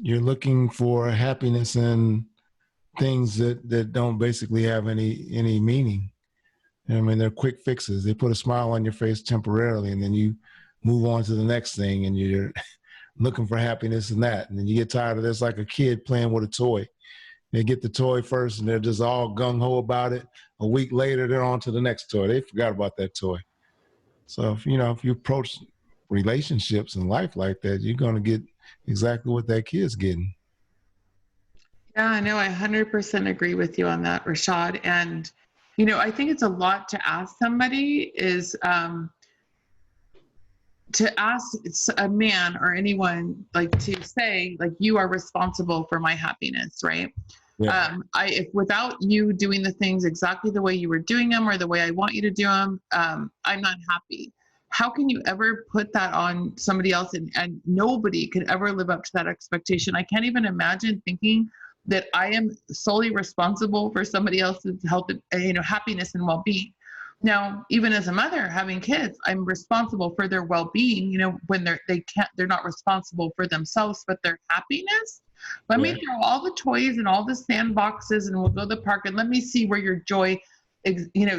you're looking for happiness in things that don't basically have any meaning. I mean, they're quick fixes. They put a smile on your face temporarily, and then you move on to the next thing, and you're looking for happiness in that. And then you get tired of this, like a kid playing with a toy. They get the toy first, and they're just all gung-ho about it. A week later, they're on to the next toy. They forgot about that toy. So, if you approach relationships in life like that, you're going to get exactly what that kid's getting. Yeah, no, I 100% agree with you on that, Rochad. And, I think it's a lot to ask somebody is to ask a man or anyone, like, to say, like, you are responsible for my happiness, right? Yeah. If without you doing the things exactly the way you were doing them or the way I want you to do them, I'm not happy. How can you ever put that on somebody else? And nobody could ever live up to that expectation. I can't even imagine thinking that I am solely responsible for somebody else's health, happiness and well-being. Now, even as a mother having kids, I'm responsible for their well-being, when they're not responsible for themselves, but their happiness. Let me throw all the toys and all the sandboxes and we'll go to the park and let me see where your joy,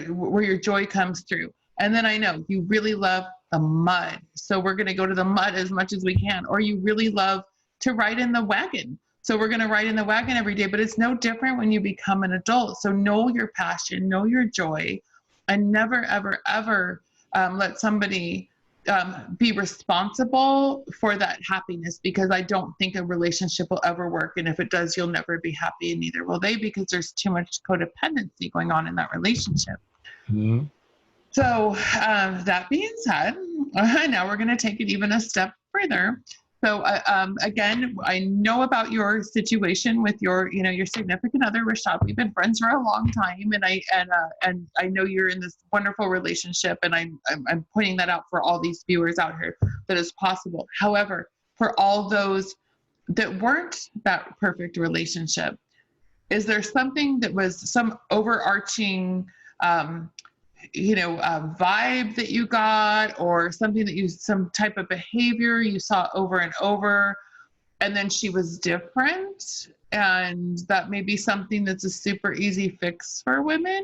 where your joy comes through. And then I know you really love the mud. So we're going to go to the mud as much as we can. Or you really love to ride in the wagon. So we're going to ride in the wagon every day. But it's no different when you become an adult. So know your passion, know your joy, and never, ever, ever let somebody be responsible for that happiness, because I don't think a relationship will ever work. And if it does, you'll never be happy, and neither will they, because there's too much codependency going on in that relationship. Mm-hmm. So that being said, now we're going to take it even a step further. So again, I know about your situation with your significant other, Rochad. We've been friends for a long time, and I know you're in this wonderful relationship, and I'm pointing that out for all these viewers out here that is possible. However, for all those that weren't that perfect relationship, is there something that was some overarching vibe that you got, or something that some type of behavior you saw over and over, and then she was different, and that may be something that's a super easy fix for women?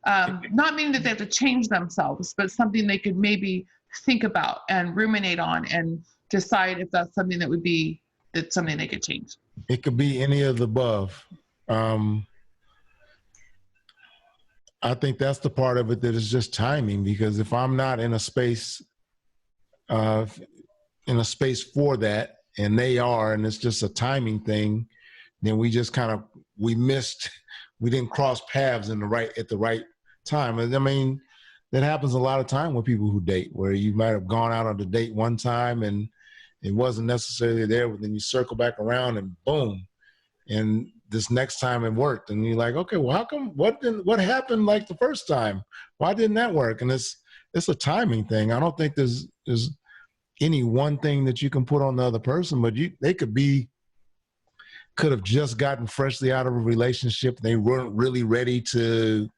Not meaning that they have to change themselves, but something they could maybe think about and ruminate on and decide if that's something that's something they could change. It could be any of the above. I think that's the part of it that is just timing, because if I'm not in a space for that, and they are, and it's just a timing thing, then we just we didn't cross paths at the right time. I mean, that happens a lot of time with people who date, where you might have gone out on a date one time and it wasn't necessarily there, but then you circle back around and boom, and this next time it worked, and you're like, okay, well, how come? What happened like the first time? Why didn't that work? And it's a timing thing. I don't think there's any one thing that you can put on the other person, but they could have just gotten freshly out of a relationship. They weren't really ready to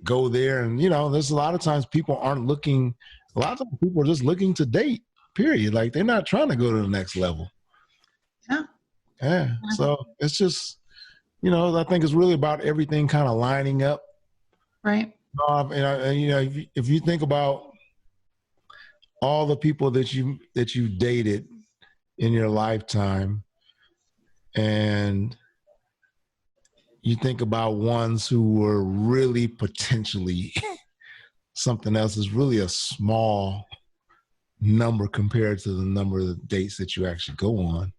go there, and there's a lot of times people aren't looking. A lot of times people are just looking to date. Period. Like, they're not trying to go to the next level. Yeah. So it's just, I think it's really about everything kind of lining up. Right. If you think about all the people that you dated in your lifetime, and you think about ones who were really potentially something else, is really a small number compared to the number of dates that you actually go on.